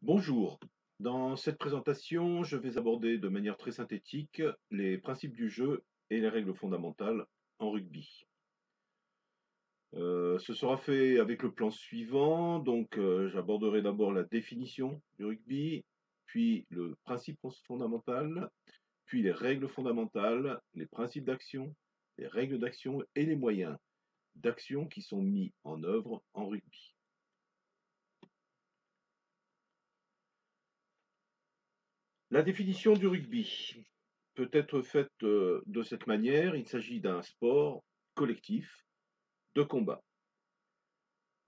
Bonjour. Dans cette présentation, je vais aborder de manière très synthétique les principes du jeu et les règles fondamentales en rugby. Ce sera fait avec le plan suivant. J'aborderai d'abord la définition du rugby, puis le principe fondamental, puis les règles fondamentales, les principes d'action, les règles d'action et les moyens d'action qui sont mis en œuvre en rugby. La définition du rugby peut être faite de cette manière. Il s'agit d'un sport collectif de combat.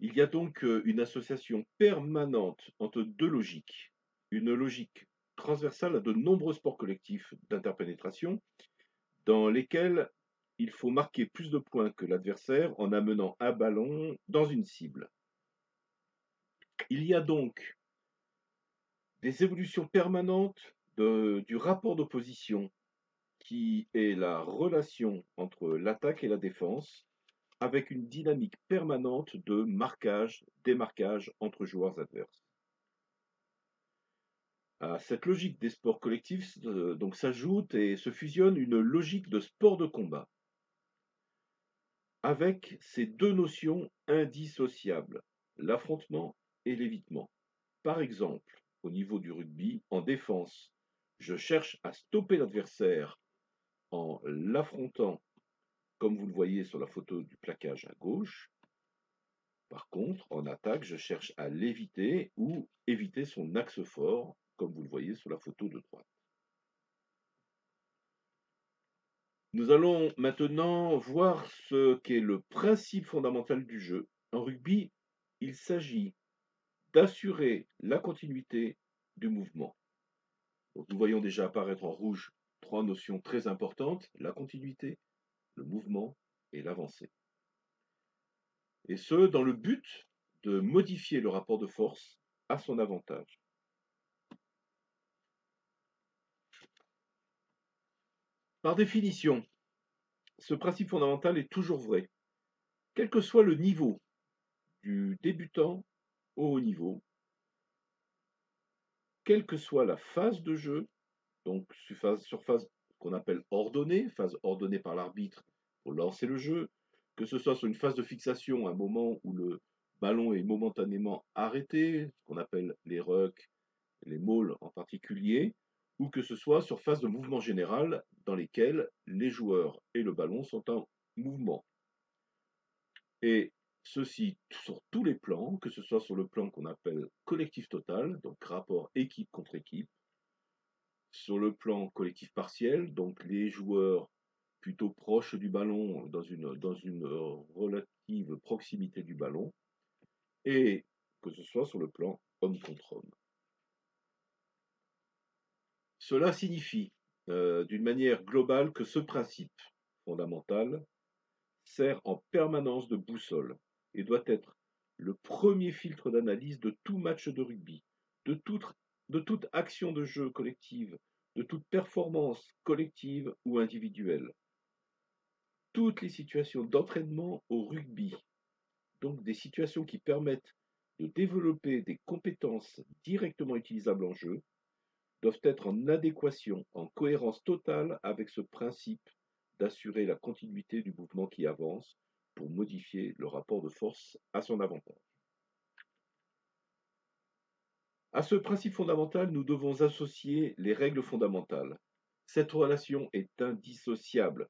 Il y a donc une association permanente entre deux logiques. Une logique transversale à de nombreux sports collectifs d'interpénétration dans lesquels il faut marquer plus de points que l'adversaire en amenant un ballon dans une cible. Il y a donc des évolutions permanentes du rapport d'opposition qui est la relation entre l'attaque et la défense, avec une dynamique permanente de marquage, démarquage entre joueurs adverses. À cette logique des sports collectifs s'ajoute et se fusionne une logique de sport de combat, avec ces deux notions indissociables, l'affrontement et l'évitement. Par exemple, au niveau du rugby, en défense, je cherche à stopper l'adversaire en l'affrontant comme vous le voyez sur la photo du plaquage à gauche. Par contre, en attaque, je cherche à l'éviter ou éviter son axe fort, comme vous le voyez sur la photo de droite. Nous allons maintenant voir ce qu'est le principe fondamental du jeu. En rugby, il s'agit d'assurer la continuité du mouvement. Donc, nous voyons déjà apparaître en rouge trois notions très importantes, la continuité, le mouvement et l'avancée. Et ce, dans le but de modifier le rapport de force à son avantage. Par définition, ce principe fondamental est toujours vrai, quel que soit le niveau, du débutant au haut niveau, quelle que soit la phase de jeu, donc sur phase qu'on appelle ordonnée, phase ordonnée par l'arbitre pour lancer le jeu, que ce soit sur une phase de fixation, un moment où le ballon est momentanément arrêté, ce qu'on appelle les rucks, les mauls en particulier, ou que ce soit sur phase de mouvement général dans lesquels les joueurs et le ballon sont en mouvement. Et ceci sur tous les plans, que ce soit sur le plan qu'on appelle collectif total, donc rapport équipe contre équipe, sur le plan collectif partiel, donc les joueurs plutôt proches du ballon dans une relative proximité du ballon, et que ce soit sur le plan homme contre homme. Cela signifie, d'une manière globale, que ce principe fondamental sert en permanence de boussole et doit être le premier filtre d'analyse de tout match de rugby, de toute, de toute action de jeu collective, de toute performance collective ou individuelle. Toutes les situations d'entraînement au rugby, donc des situations qui permettent de développer des compétences directement utilisables en jeu, doivent être en adéquation, en cohérence totale avec ce principe d'assurer la continuité du mouvement qui avance pour modifier le rapport de force à son avantage. À ce principe fondamental, nous devons associer les règles fondamentales. Cette relation est indissociable.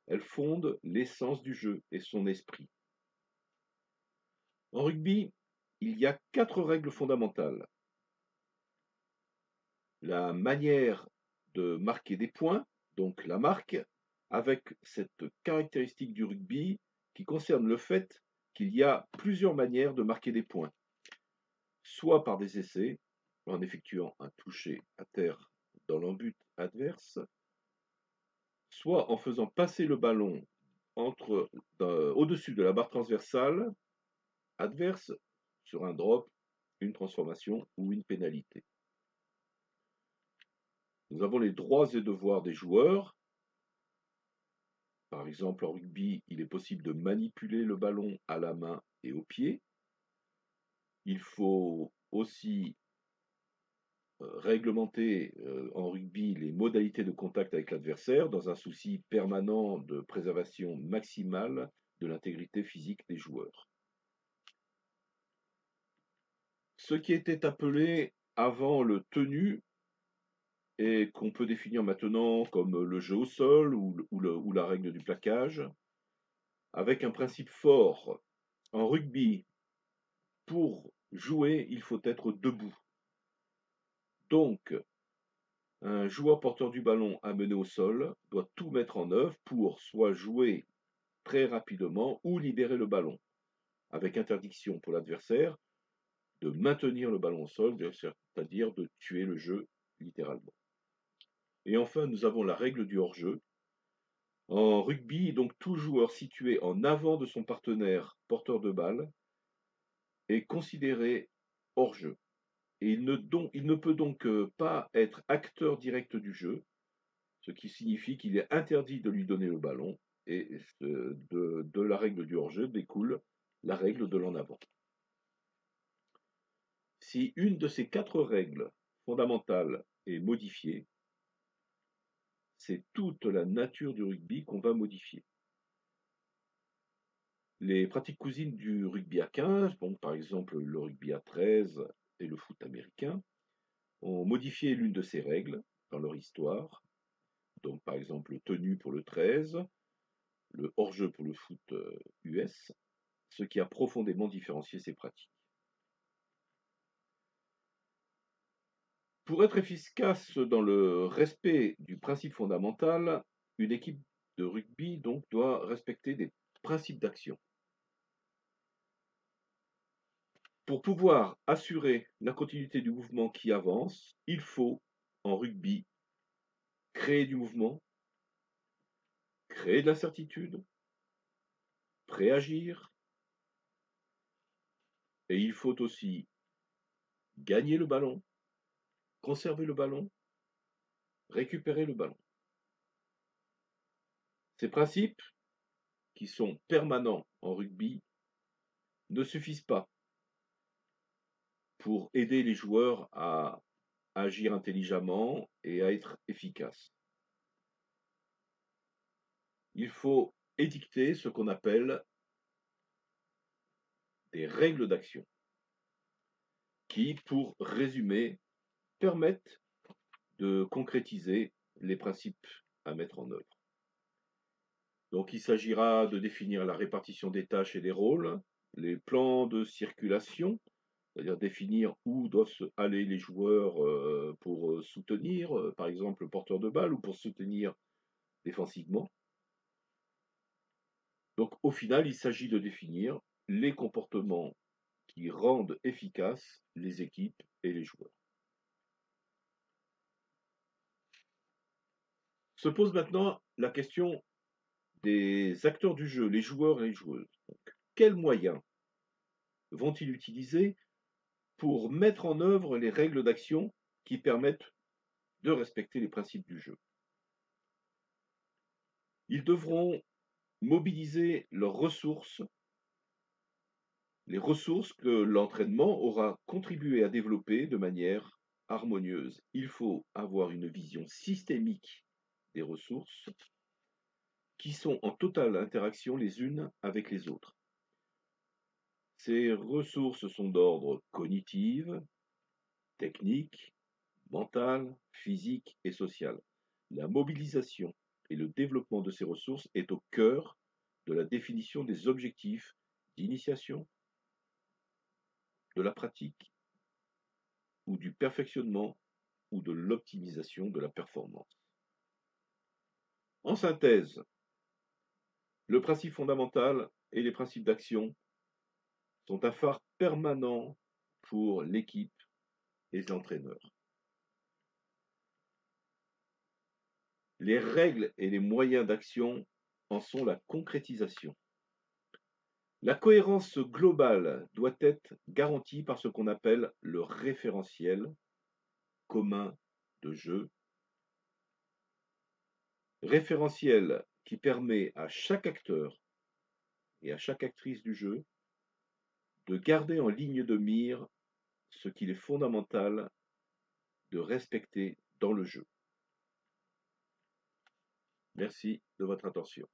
Elle fonde l'essence du jeu et son esprit. En rugby, il y a 4 règles fondamentales. La manière de marquer des points, donc la marque, avec cette caractéristique du rugby qui concerne le fait qu'il y a plusieurs manières de marquer des points, soit par des essais, en effectuant un toucher à terre dans l'embut adverse, soit en faisant passer le ballon au-dessus de la barre transversale adverse sur un drop, une transformation ou une pénalité. Nous avons les droits et devoirs des joueurs. Par exemple, en rugby, il est possible de manipuler le ballon à la main et au pied. Il faut aussi réglementer en rugby les modalités de contact avec l'adversaire dans un souci permanent de préservation maximale de l'intégrité physique des joueurs. Ce qui était appelé avant le tenu et qu'on peut définir maintenant comme le jeu au sol ou la règle du plaquage, avec un principe fort. En rugby, pour jouer, il faut être debout. Donc, un joueur porteur du ballon amené au sol doit tout mettre en œuvre pour soit jouer très rapidement ou libérer le ballon, avec interdiction pour l'adversaire de maintenir le ballon au sol, c'est-à-dire de tuer le jeu littéralement. Et enfin, nous avons la règle du hors-jeu. En rugby, donc tout joueur situé en avant de son partenaire porteur de balle est considéré hors-jeu. Et il ne peut donc pas être acteur direct du jeu, ce qui signifie qu'il est interdit de lui donner le ballon. Et de la règle du hors-jeu découle la règle de l'en avant. Si une de ces 4 règles fondamentales est modifiée, c'est toute la nature du rugby qu'on va modifier. Les pratiques cousines du rugby à 15, donc par exemple le rugby à 13 et le foot américain, ont modifié l'une de ces règles dans leur histoire. Donc par exemple le tenu pour le 13, le hors-jeu pour le foot US, ce qui a profondément différencié ces pratiques. Pour être efficace dans le respect du principe fondamental, une équipe de rugby donc doit respecter des principes d'action. Pour pouvoir assurer la continuité du mouvement qui avance, il faut, en rugby, créer du mouvement, créer de l'incertitude, préagir, et il faut aussi gagner le ballon, conserver le ballon, récupérer le ballon. Ces principes, qui sont permanents en rugby, ne suffisent pas pour aider les joueurs à agir intelligemment et à être efficaces. Il faut édicter ce qu'on appelle des règles d'action qui, pour résumer, permettent de concrétiser les principes à mettre en œuvre. Donc il s'agira de définir la répartition des tâches et des rôles, les plans de circulation, c'est-à-dire définir où doivent aller les joueurs pour soutenir, par exemple, le porteur de balle ou pour soutenir défensivement. Donc au final, il s'agit de définir les comportements qui rendent efficaces les équipes et les joueurs. Se pose maintenant la question des acteurs du jeu, les joueurs et les joueuses. Donc, quels moyens vont-ils utiliser pour mettre en œuvre les règles d'action qui permettent de respecter les principes du jeu? Ils devront mobiliser leurs ressources, les ressources que l'entraînement aura contribué à développer de manière harmonieuse. Il faut avoir une vision systémique des ressources qui sont en totale interaction les unes avec les autres. Ces ressources sont d'ordre cognitif, technique, mental, physique et social. La mobilisation et le développement de ces ressources est au cœur de la définition des objectifs d'initiation, de la pratique ou du perfectionnement ou de l'optimisation de la performance. En synthèse, le principe fondamental et les principes d'action sont un phare permanent pour l'équipe et l'entraîneur. Les règles et les moyens d'action en sont la concrétisation. La cohérence globale doit être garantie par ce qu'on appelle le référentiel commun de jeu. Référentiel qui permet à chaque acteur et à chaque actrice du jeu de garder en ligne de mire ce qu'il est fondamental de respecter dans le jeu. Merci de votre attention.